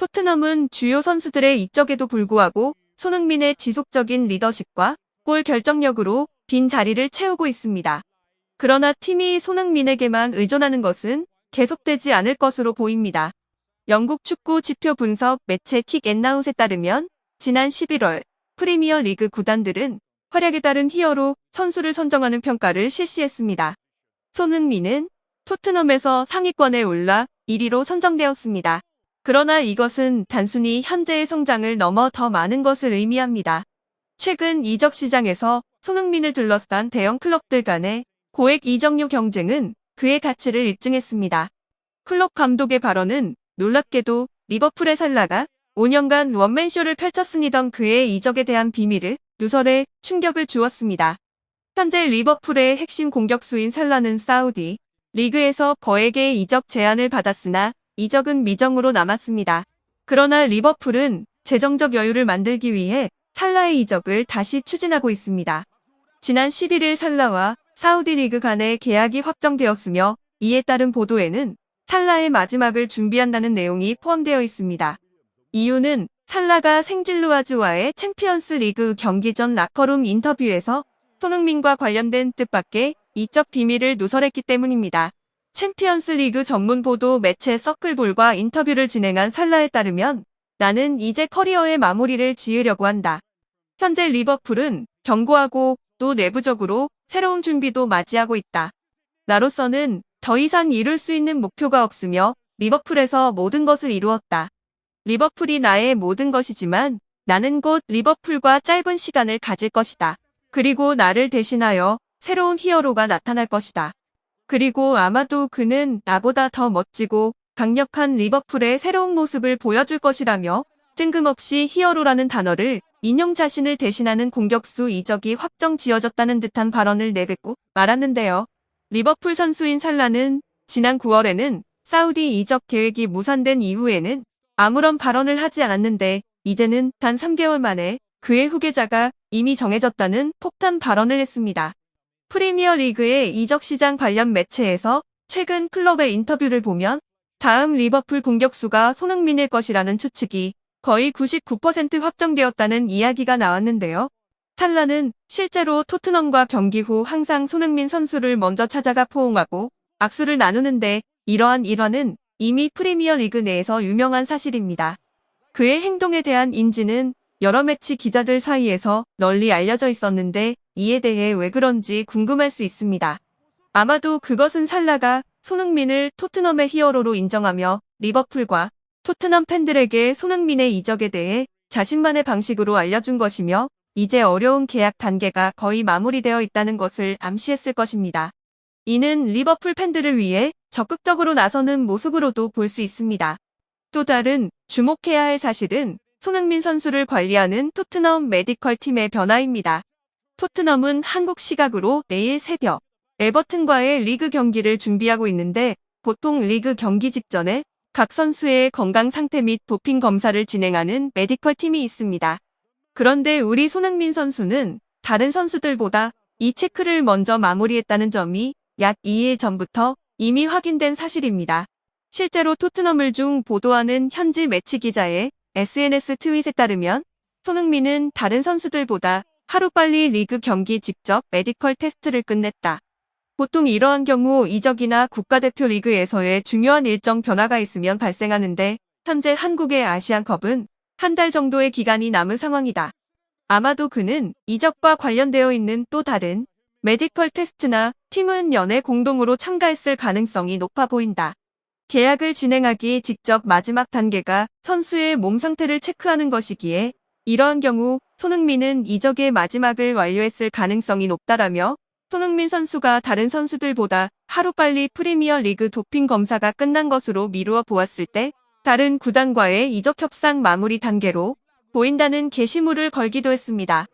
토트넘은 주요 선수들의 이적에도 불구하고 손흥민의 지속적인 리더십과 골 결정력으로 빈 자리를 채우고 있습니다. 그러나 팀이 손흥민에게만 의존하는 것은 계속되지 않을 것으로 보입니다. 영국 축구 지표 분석 매체 킥앤나웃에 따르면 지난 11월 프리미어 리그 구단들은 활약에 따른 히어로 선수를 선정하는 평가를 실시했습니다. 손흥민은 토트넘에서 상위권에 올라 1위로 선정되었습니다. 그러나 이것은 단순히 현재의 성장을 넘어 더 많은 것을 의미합니다. 최근 이적 시장에서 손흥민을 둘러싼 대형 클럽들 간의 고액 이적료 경쟁은 그의 가치를 입증했습니다. 클럽 감독의 발언은 놀랍게도 리버풀의 살라가 5년간 원맨쇼를 펼쳤으니던 그의 이적에 대한 비밀을 누설해 충격을 주었습니다. 현재 리버풀의 핵심 공격수인 살라는 사우디 리그에서 거액의 이적 제안을 받았으나 이적은 미정으로 남았습니다. 그러나 리버풀은 재정적 여유를 만들기 위해 살라의 이적을 다시 추진하고 있습니다. 지난 11일 살라와 사우디 리그 간의 계약이 확정되었으며 이에 따른 보도에는 살라의 마지막을 준비한다는 내용이 포함되어 있습니다. 이유는 살라가 생질루아즈와의 챔피언스 리그 경기 전 라커룸 인터뷰에서 손흥민과 관련된 뜻밖의 이적 비밀을 누설했기 때문입니다. 챔피언스 리그 전문 보도 매체 서클볼과 인터뷰를 진행한 살라에 따르면 나는 이제 커리어의 마무리를 지으려고 한다. 현재 리버풀은 견고하고 또 내부적으로 새로운 준비도 맞이하고 있다. 나로서는 더 이상 이룰 수 있는 목표가 없으며 리버풀에서 모든 것을 이루었다. 리버풀이 나의 모든 것이지만 나는 곧 리버풀과 짧은 시간을 가질 것이다. 그리고 나를 대신하여 새로운 히어로가 나타날 것이다. 그리고 아마도 그는 나보다 더 멋지고 강력한 리버풀의 새로운 모습을 보여줄 것이라며 뜬금없이 히어로라는 단어를 인용 자신을 대신하는 공격수 이적이 확정 지어졌다는 듯한 발언을 내뱉고 말았는데요. 리버풀 선수인 살라는 지난 9월에는 사우디 이적 계획이 무산된 이후에는 아무런 발언을 하지 않았는데 이제는 단 3개월 만에 그의 후계자가 이미 정해졌다는 폭탄 발언을 했습니다. 프리미어 리그의 이적 시장 관련 매체에서 최근 클럽의 인터뷰를 보면 다음 리버풀 공격수가 손흥민일 것이라는 추측이 거의 99% 확정되었다는 이야기가 나왔는데요. 살라는 실제로 토트넘과 경기 후 항상 손흥민 선수를 먼저 찾아가 포옹하고 악수를 나누는데 이러한 일화는 이미 프리미어 리그 내에서 유명한 사실입니다. 그의 행동에 대한 인지는 여러 매치 기자들 사이에서 널리 알려져 있었는데 이에 대해 왜 그런지 궁금할 수 있습니다. 아마도 그것은 살라가 손흥민을 토트넘의 히어로로 인정하며 리버풀과 토트넘 팬들에게 손흥민의 이적에 대해 자신만의 방식으로 알려준 것이며 이제 어려운 계약 단계가 거의 마무리되어 있다는 것을 암시했을 것입니다. 이는 리버풀 팬들을 위해 적극적으로 나서는 모습으로도 볼 수 있습니다. 또 다른 주목해야 할 사실은 손흥민 선수를 관리하는 토트넘 메디컬 팀의 변화입니다. 토트넘은 한국 시각으로 내일 새벽 에버튼과의 리그 경기를 준비하고 있는데 보통 리그 경기 직전에 각 선수의 건강 상태 및 도핑 검사를 진행하는 메디컬 팀이 있습니다. 그런데 우리 손흥민 선수는 다른 선수들보다 이 체크를 먼저 마무리했다는 점이 약 2일 전부터 이미 확인된 사실입니다. 실제로 토트넘을 중 보도하는 현지 매치 기자의 SNS 트윗에 따르면 손흥민은 다른 선수들보다 하루빨리 리그 경기 직접 메디컬 테스트를 끝냈다. 보통 이러한 경우 이적이나 국가대표 리그에서의 중요한 일정 변화가 있으면 발생하는데 현재 한국의 아시안컵은 한 달 정도의 기간이 남은 상황이다. 아마도 그는 이적과 관련되어 있는 또 다른 메디컬 테스트나 팀은 연에 공동으로 참가했을 가능성이 높아 보인다. 계약을 진행하기 직접 마지막 단계가 선수의 몸 상태를 체크하는 것이기에 이러한 경우 손흥민은 이적의 마지막을 완료했을 가능성이 높다라며 손흥민 선수가 다른 선수들보다 하루빨리 프리미어 리그 도핑 검사가 끝난 것으로 미루어 보았을 때 다른 구단과의 이적 협상 마무리 단계로 보인다는 게시물을 걸기도 했습니다.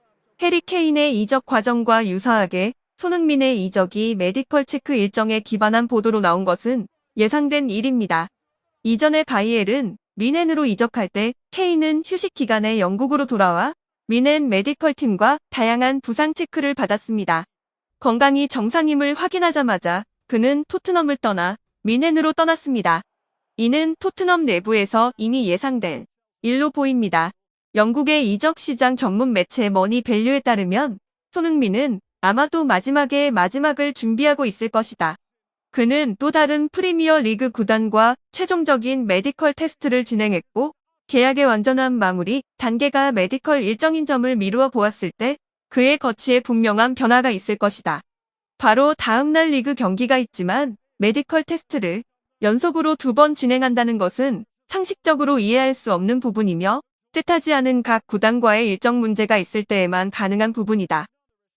해리 케인의 이적 과정과 유사하게 손흥민의 이적이 메디컬 체크 일정에 기반한 보도로 나온 것은 예상된 일입니다. 이전에 바이엘은 미넨으로 이적할 때 케인은 휴식 기간에 영국으로 돌아와 미넨 메디컬 팀과 다양한 부상 체크를 받았습니다. 건강이 정상임을 확인하자마자 그는 토트넘을 떠나 미넨으로 떠났습니다. 이는 토트넘 내부에서 이미 예상된 일로 보입니다. 영국의 이적 시장 전문 매체 머니밸류에 따르면 손흥민은 아마도 마지막을 준비하고 있을 것이다. 그는 또 다른 프리미어 리그 구단과 최종적인 메디컬 테스트를 진행했고 계약의 완전한 마무리 단계가 메디컬 일정인 점을 미루어 보았을 때 그의 거취에 분명한 변화가 있을 것이다. 바로 다음날 리그 경기가 있지만 메디컬 테스트를 연속으로 2번 진행한다는 것은 상식적으로 이해할 수 없는 부분이며 뜻하지 않은 각 구단과의 일정 문제가 있을 때에만 가능한 부분이다.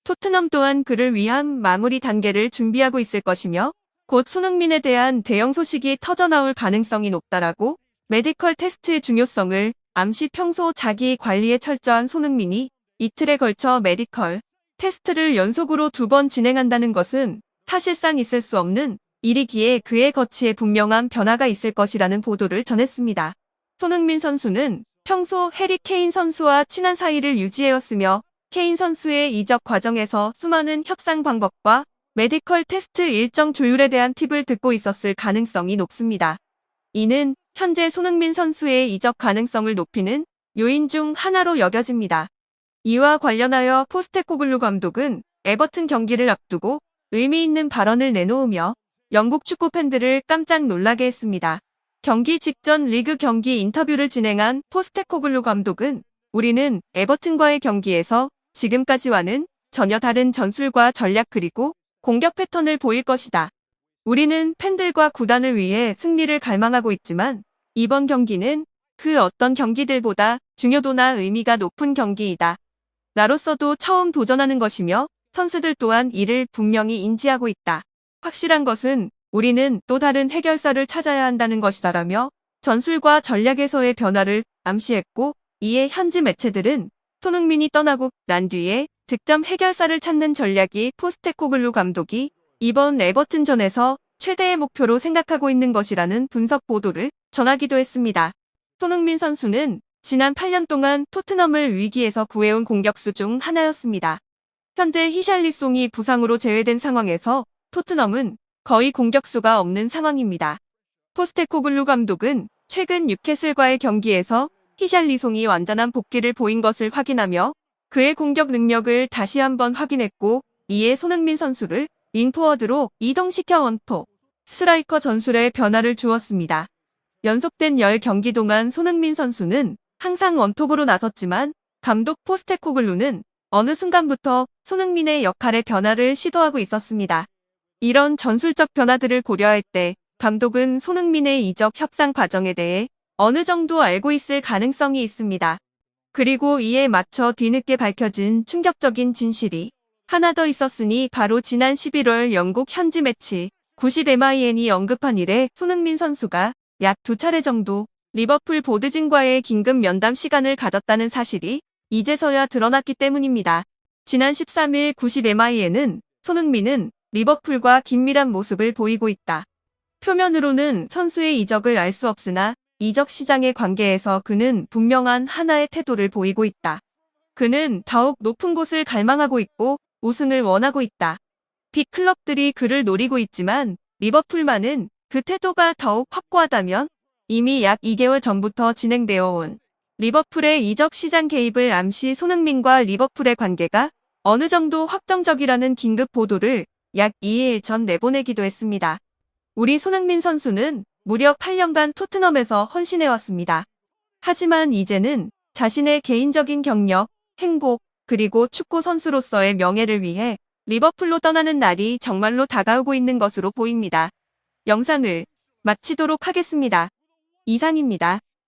토트넘 또한 그를 위한 마무리 단계를 준비하고 있을 것이며 곧 손흥민에 대한 대형 소식이 터져나올 가능성이 높다라고 메디컬 테스트의 중요성을 암시 평소 자기 관리에 철저한 손흥민이 이틀에 걸쳐 메디컬 테스트를 연속으로 2번 진행한다는 것은 사실상 있을 수 없는 일이기에 그의 거취에 분명한 변화가 있을 것이라는 보도를 전했습니다. 손흥민 선수는 평소 해리 케인 선수와 친한 사이를 유지해왔으며 케인 선수의 이적 과정에서 수많은 협상 방법과 메디컬 테스트 일정 조율에 대한 팁을 듣고 있었을 가능성이 높습니다. 이는 현재 손흥민 선수의 이적 가능성을 높이는 요인 중 하나로 여겨집니다. 이와 관련하여 포스테코글루 감독은 에버튼 경기를 앞두고 의미 있는 발언을 내놓으며 영국 축구 팬들을 깜짝 놀라게 했습니다. 경기 직전 리그 경기 인터뷰를 진행한 포스테코글루 감독은 우리는 에버튼과의 경기에서 지금까지와는 전혀 다른 전술과 전략 그리고 공격 패턴을 보일 것이다. 우리는 팬들과 구단을 위해 승리를 갈망하고 있지만 이번 경기는 그 어떤 경기들보다 중요도나 의미가 높은 경기이다. 나로서도 처음 도전하는 것이며 선수들 또한 이를 분명히 인지하고 있다. 확실한 것은 우리는 또 다른 해결사를 찾아야 한다는 것이다라며 전술과 전략에서의 변화를 암시했고 이에 현지 매체들은 손흥민이 떠나고 난 뒤에 득점 해결사를 찾는 전략이 포스테코글루 감독이 이번 에버튼전에서 최대의 목표로 생각하고 있는 것이라는 분석 보도를 전하기도 했습니다. 손흥민 선수는 지난 8년 동안 토트넘을 위기에서 구해온 공격수 중 하나였습니다. 현재 히샬리송이 부상으로 제외된 상황에서 토트넘은 거의 공격수가 없는 상황입니다. 포스테코글루 감독은 최근 뉴캐슬과의 경기에서 히샬리송이 완전한 복귀를 보인 것을 확인하며 그의 공격 능력을 다시 한번 확인했고 이에 손흥민 선수를 윙포워드로 이동시켜 원톱 스트라이커 전술에 변화를 주었습니다. 연속된 10경기 동안 손흥민 선수는 항상 원톱으로 나섰지만 감독 포스테코글루는 어느 순간부터 손흥민의 역할의 변화를 시도하고 있었습니다. 이런 전술적 변화들을 고려할 때 감독은 손흥민의 이적 협상 과정에 대해 어느 정도 알고 있을 가능성이 있습니다. 그리고 이에 맞춰 뒤늦게 밝혀진 충격적인 진실이 하나 더 있었으니 바로 지난 11월 영국 현지 매치 90MIN이 언급한 일에 손흥민 선수가 약 2차례 정도 리버풀 보드진과의 긴급 면담 시간을 가졌다는 사실이 이제서야 드러났기 때문입니다. 지난 13일 90MIN은 손흥민은 리버풀과 긴밀한 모습을 보이고 있다. 표면으로는 선수의 이적을 알 수 없으나 이적 시장의 관계에서 그는 분명한 하나의 태도를 보이고 있다. 그는 더욱 높은 곳을 갈망하고 있고 우승을 원하고 있다. 빅클럽들이 그를 노리고 있지만 리버풀만은 그 태도가 더욱 확고하다면 이미 약 2개월 전부터 진행되어 온 리버풀의 이적 시장 개입을 암시 손흥민과 리버풀의 관계가 어느 정도 확정적이라는 긴급 보도를 약 2일 전 내보내기도 했습니다. 우리 손흥민 선수는 무려 8년간 토트넘에서 헌신해왔습니다. 하지만 이제는 자신의 개인적인 경력, 행복, 그리고 축구 선수로서의 명예를 위해 리버풀로 떠나는 날이 정말로 다가오고 있는 것으로 보입니다. 영상을 마치도록 하겠습니다. 이상입니다.